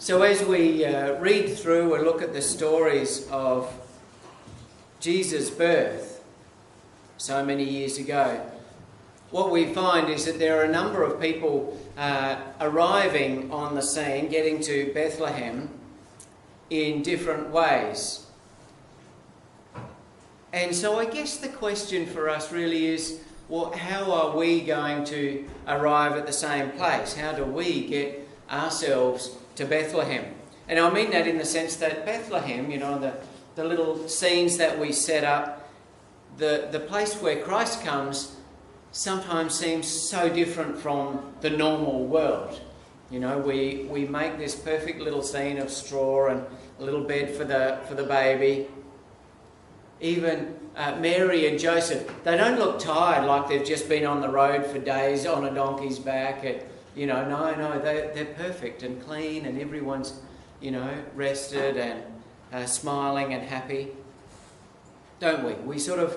So as we read through and look at the stories of Jesus' birth so many years ago, what we find is that there are a number of people arriving on the scene, getting to Bethlehem in different ways. And so I guess the question for us really is, well, how are we going to arrive at the same place? How do we get ourselves to Bethlehem? And I mean that in the sense that Bethlehem, you know, the little scenes that we set up, the place where Christ comes sometimes seems so different from the normal world. You know, we make this perfect little scene of straw and a little bed for the baby. Even Mary and Joseph, they don't look tired like they've just been on the road for days on a donkey's back. No, they're perfect and clean, and everyone's, rested and smiling and happy. Don't we? We sort of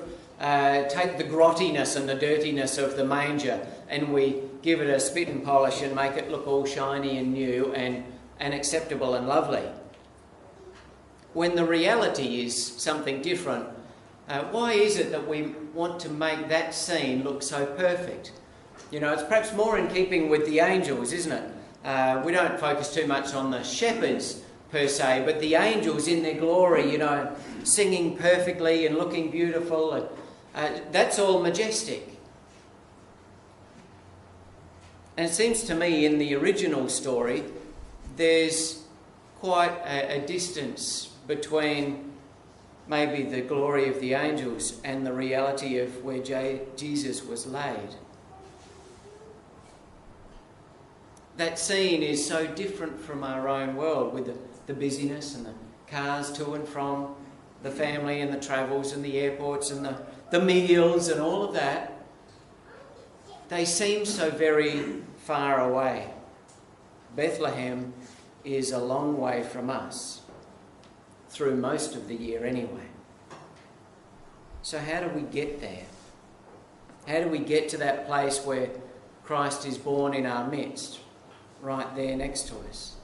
take the grottiness and the dirtiness of the manger and we give it a spit and polish and make it look all shiny and new and acceptable and lovely. When the reality is something different, why is it that we want to make that scene look so perfect? It's perhaps more in keeping with the angels, isn't it? We don't focus too much on the shepherds per se, but the angels in their glory, singing perfectly and looking beautiful, and that's all majestic. And it seems to me in the original story, there's quite a distance between maybe the glory of the angels and the reality of where Jesus was laid. That scene is so different from our own world, with the busyness and the cars to and from, the family and the travels and the airports and the meals and all of that. They seem so very far away. Bethlehem is a long way from us, through most of the year anyway. So how do we get there? How do we get to that place where Christ is born in our midst, right there next to us?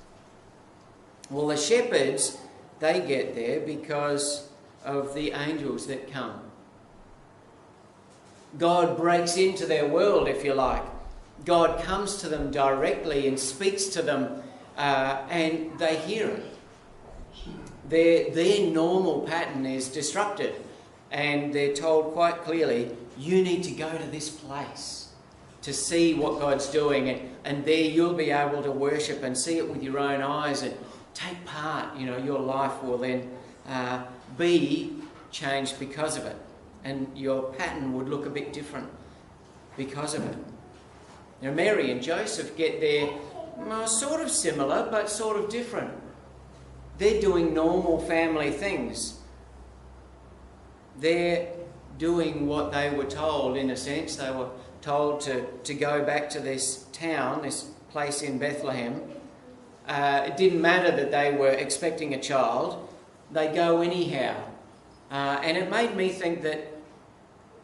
Well, the shepherds, they get there because of the angels that come. God breaks into their world, if you like. God comes to them directly and speaks to them, and they hear it. Their normal pattern is disrupted, and they're told quite clearly, you need to go to this place to see what God's doing, and there you'll be able to worship and see it with your own eyes and take part. Your life will then be changed because of it, and your pattern would look a bit different because of it. Mary and Joseph get there sort of similar but sort of different. They're doing normal family things. They're doing what they were told, in a sense. They were told to go back to this town, this place in Bethlehem. It didn't matter that they were expecting a child. They go anyhow. And it made me think that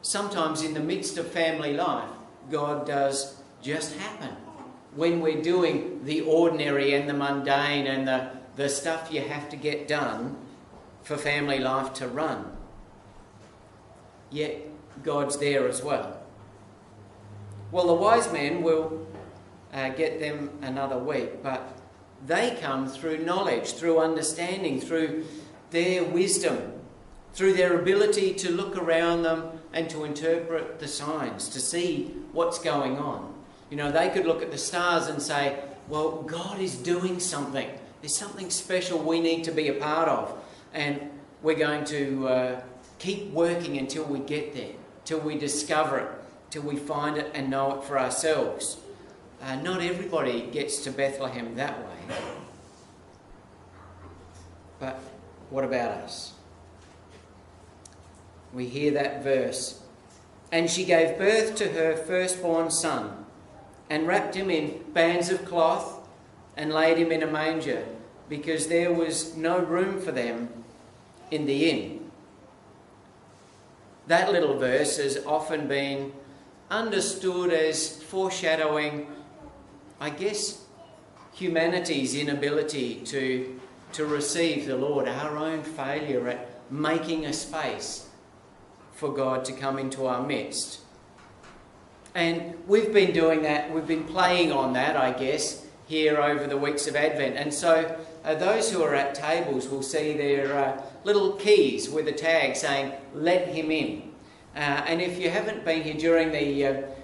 sometimes in the midst of family life, God does just happen. When we're doing the ordinary and the mundane and the stuff you have to get done for family life to run. Yet God's there as well. Well, the wise men will get them another week, but they come through knowledge, through understanding, through their wisdom, through their ability to look around them and to interpret the signs, to see what's going on. They could look at the stars and say, well, God is doing something. There's something special we need to be a part of. And we're going to keep working until we get there, till we discover it, till we find it and know it for ourselves. Not everybody gets to Bethlehem that way. But what about us? We hear that verse. And she gave birth to her firstborn son, and wrapped him in bands of cloth, and laid him in a manger, because there was no room for them in the inn. That little verse has often been understood as foreshadowing, I guess, humanity's inability to receive the Lord, our own failure at making a space for God to come into our midst. And we've been doing that, we've been playing on that, I guess, here over the weeks of Advent. And so those who are at tables will see their little keys with a tag saying, "Let him in." And if you haven't been here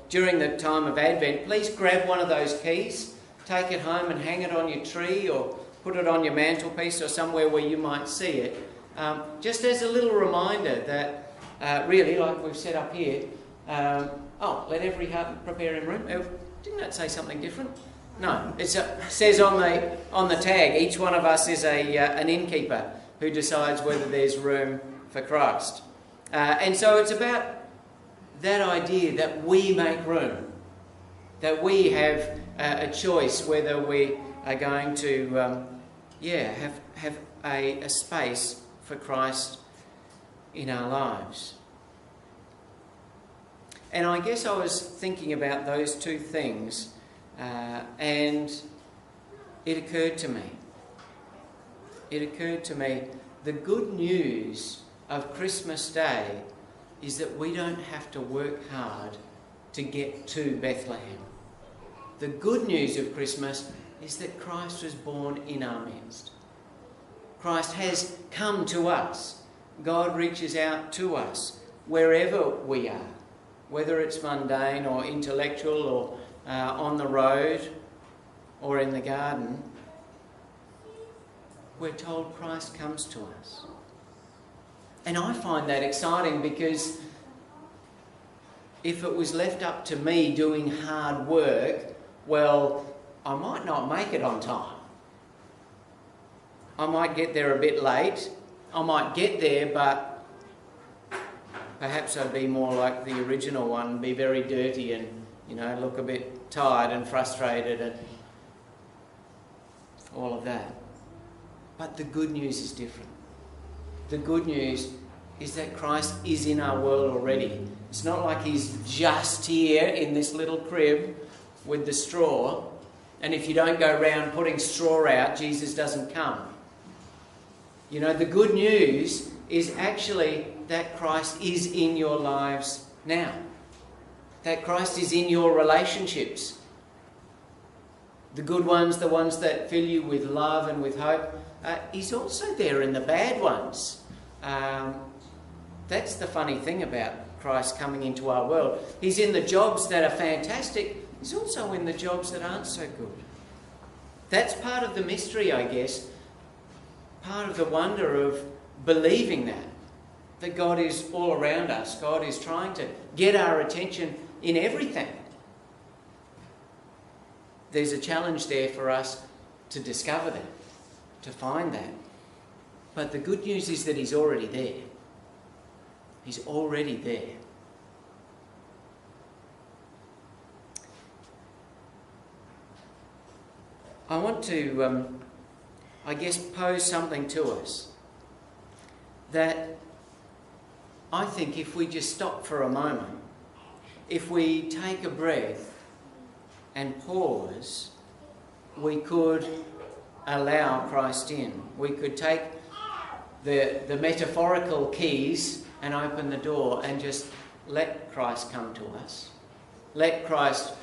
during the time of Advent, please grab one of those keys, take it home and hang it on your tree or put it on your mantelpiece or somewhere where you might see it. Just as a little reminder that really, like we've set up here, let every heart prepare in room. Didn't that say something different? No, it says on the tag, each one of us is an innkeeper who decides whether there's room for Christ. And so it's about that idea that we make room, that we have a choice whether we are going to have a space for Christ in our lives. And I guess I was thinking about those two things, and it occurred to me. The good news of Christmas Day is that we don't have to work hard to get to Bethlehem. The good news of Christmas is that Christ was born in our midst. Christ has come to us. God reaches out to us wherever we are, whether it's mundane or intellectual or on the road or in the garden. We're told Christ comes to us. And I find that exciting because if it was left up to me doing hard work, well, I might not make it on time. I might get there a bit late. I might get there, but perhaps I'd be more like the original one, be very dirty and, look a bit tired and frustrated and all of that. But the good news is different. The good news is that Christ is in our world already. It's not like he's just here in this little crib with the straw, and if you don't go round putting straw out, Jesus doesn't come. The good news is actually that Christ is in your lives now. That Christ is in your relationships. The good ones, the ones that fill you with love and with hope. He's also there in the bad ones. That's the funny thing about Christ coming into our world. He's in the jobs that are fantastic. He's also in the jobs that aren't so good. That's part of the mystery, I guess. Part of the wonder of believing that God is all around us. God is trying to get our attention in everything. There's a challenge there for us to discover that, to find that. But the good news is that he's already there. He's already there. I want to, pose something to us. That I think if we just stop for a moment, if we take a breath and pause, we could allow Christ in. We could take the metaphorical keys and open the door and just let Christ come to us. Let Christ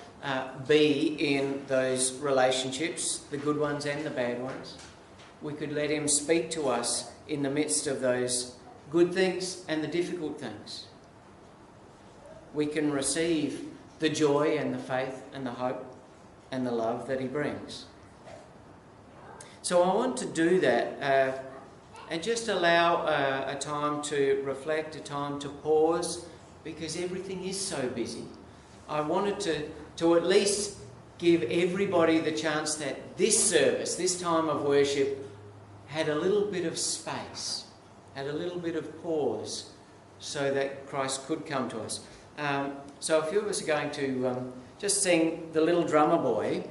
be in those relationships, the good ones and the bad ones. We could let him speak to us in the midst of those good things and the difficult things. We can receive the joy and the faith and the hope and the love that he brings. So I want to do that and just allow a time to reflect, a time to pause, because everything is so busy. I wanted to at least give everybody the chance that this service, this time of worship, had a little bit of space, had a little bit of pause, so that Christ could come to us. So a few of us are going to just sing The Little Drummer Boy,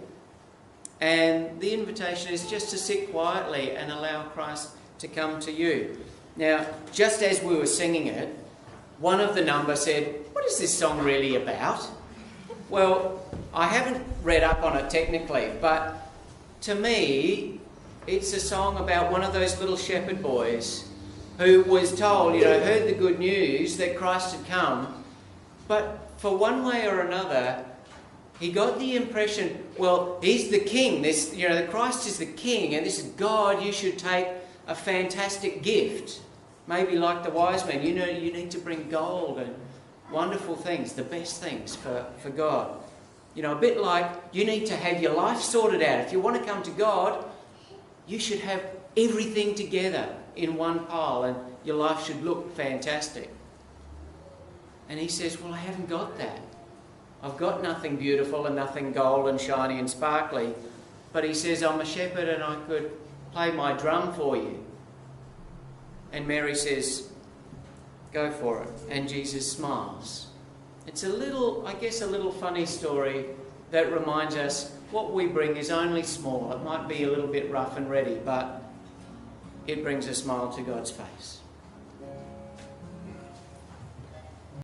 and the invitation is just to sit quietly and allow Christ to come to you. Now, just as we were singing it, one of the number said, "What is this song really about?" Well, I haven't read up on it technically, but to me, it's a song about one of those little shepherd boys who was told, heard the good news that Christ had come, but for one way or another, he got the impression, well, he's the king. The Christ is the king, and this is God. You should take a fantastic gift. Maybe like the wise men, you need to bring gold and wonderful things, the best things for God. A bit like you need to have your life sorted out. If you want to come to God, you should have everything together in one pile and your life should look fantastic. And he says, well, I haven't got that. I've got nothing beautiful and nothing gold and shiny and sparkly. But he says, I'm a shepherd and I could play my drum for you. And Mary says, go for it. And Jesus smiles. It's a little funny story that reminds us what we bring is only small. It might be a little bit rough and ready, but it brings a smile to God's face.